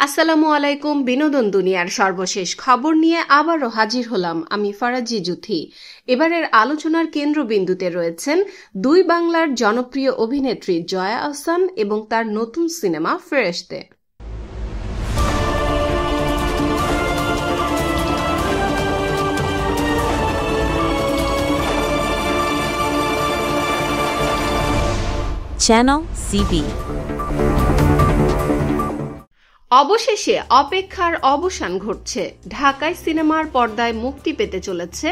আসসালামু আলাইকুম। বিনোদন দুনিয়ার সর্বশেষ খবর নিয়ে আবারও হাজির হলাম আমি ফারাজি জুথি। এবারের আলোচনার কেন্দ্রবিন্দুতে রয়েছেন দুই বাংলার জনপ্রিয় অভিনেত্রী জয়া আহসান এবং তার নতুন সিনেমা ফেরেশতে। Channel CB. অবশেষে অপেক্ষার অবসান ঘটছে। ঢাকায় সিনেমার পর্দায় মুক্তি পেতে চলেছে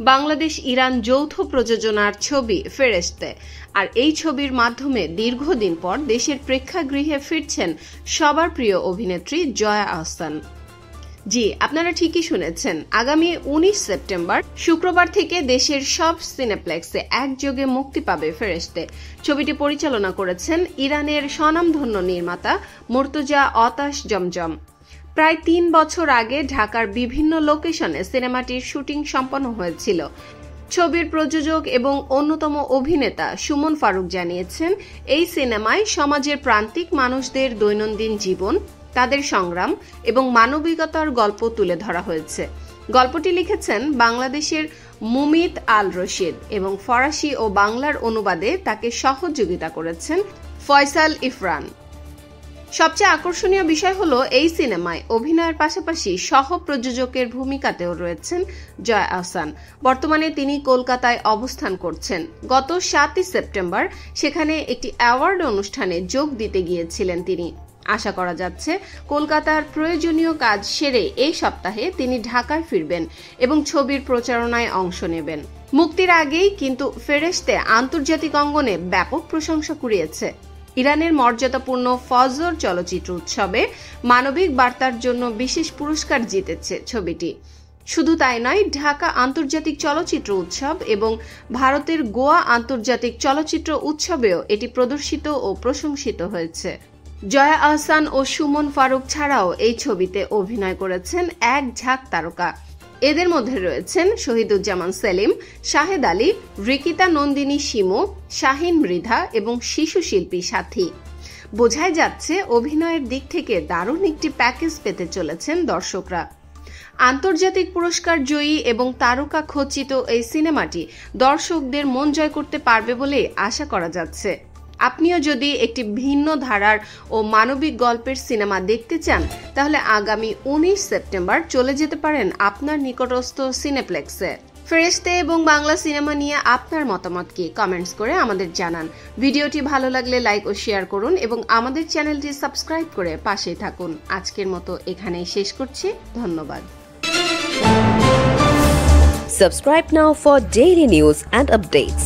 বাংলাদেশ ইরান যৌথ প্রযোজনার ছবি ফেরেশতে। আর এই ছবির মাধ্যমে দীর্ঘদিন পর দেশের প্রেক্ষাগৃহে ফিরছেন সবার প্রিয় অভিনেত্রী জয়া আহসান। জি, আপনারা ঠিকই শুনেছেন, আগামী 19 সেপ্টেম্বর শুক্রবার থেকে দেশের সব সিনেপ্লেক্সে একযোগে মুক্তি পাবে ফেরেশতে। ছবিটি পরিচালনা করেছেন ইরানের স্বনামধন্য নির্মাতা মুর্তজা অতাশ জমজম। প্রায় 3 বছর আগে ঢাকার বিভিন্ন লোকেশনে সিনেমাটির শুটিং সম্পন্ন হয়েছিল। ছবির প্রযোজক এবং অন্যতম অভিনেতা সুমন ফারুক জানিয়েছেন, এই সিনেমায় সমাজের প্রান্তিক মানুষদের দৈনন্দিন জীবন, তাদের সংগ্রাম এবং মানবিকতার গল্প তুলে ধরা হয়েছে। গল্পটি লিখেছেন বাংলাদেশের মুমিত আল রশিদ এবং ফরাসি ও বাংলার অনুবাদে তাকে সহযোগিতা করেছেন ফয়সাল ইফরান। সবচেয়ে আকর্ষণীয় বিষয় হলো এই সিনেমায় অভিনয়ের পাশাপাশি সহ প্রযোজকের ভূমিকাতেও রয়েছেন জয়া আহসান। বর্তমানে তিনি কলকাতায় অবস্থান করছেন। গত 7 সেপ্টেম্বর সেখানে একটি অ্যাওয়ার্ড অনুষ্ঠানে যোগ দিতে গিয়েছিলেন তিনি। আশা করা যাচ্ছে কলকাতার প্রয়োজনীয় কাজ সেরে এই সপ্তাহে তিনি ঢাকায় ফিরবেন এবং ছবির প্রচারণায় অংশ নেবেন। মুক্তির আগেই কিন্তু ফেরেশতে আন্তর্জাতিক অঙ্গনে ব্যাপক প্রশংসা কুড়িয়েছে। ইরানের মর্যাদাপূর্ণ ফজর চলচ্চিত্র উৎসবে মানবিক বার্তার জন্য বিশেষ পুরস্কার জিতেছে ছবিটি। শুধু তাই নয়, ঢাকা আন্তর্জাতিক চলচ্চিত্র উৎসব এবং ভারতের গোয়া আন্তর্জাতিক চলচ্চিত্র উৎসবেও এটি প্রদর্শিত ও প্রশংসিত হয়েছে। জয়া আহসান ও সুমন ফারুক ছাড়াও এই ছবিতে অভিনয় করেছেন এক ঝাঁক তারকা। এদের মধ্যে রয়েছেন শহীদুজ্জামান সেলিম, শাহেদ আলী, রিকিতা নন্দিনী শিমু, শাহিন মৃধা এবং শিশু শিল্পী সাথী। বোঝাই যাচ্ছে অভিনয়ের দিক থেকে দারুণ একটি প্যাকেজ পেতে চলেছেন দর্শকরা। আন্তর্জাতিক পুরস্কার জয়ী এবং তারকা খচিত এই সিনেমাটি দর্শকদের মন জয় করতে পারবে বলে আশা করা যাচ্ছে। আপনিও যদি একটি ভিন্ন ধারার ও মানবিক গল্পের সিনেমা দেখতে চান, তাহলে আগামী 19 সেপ্টেম্বর চলে যেতে পারেন আপনার নিকটস্থ সিনেপ্লেক্সে। ফেরেশতে এবং বাংলা সিনেমা নিয়ে আপনার মতামত কি কমেন্টস করে আমাদের জানান। ভিডিওটি ভালো লাগলে লাইক ও শেয়ার করুন এবং আমাদের চ্যানেলটি সাবস্ক্রাইব করে পাশেই থাকুন। আজকের মতো এখানেই শেষ করছি। ধন্যবাদ। Subscribe now for daily news and updates.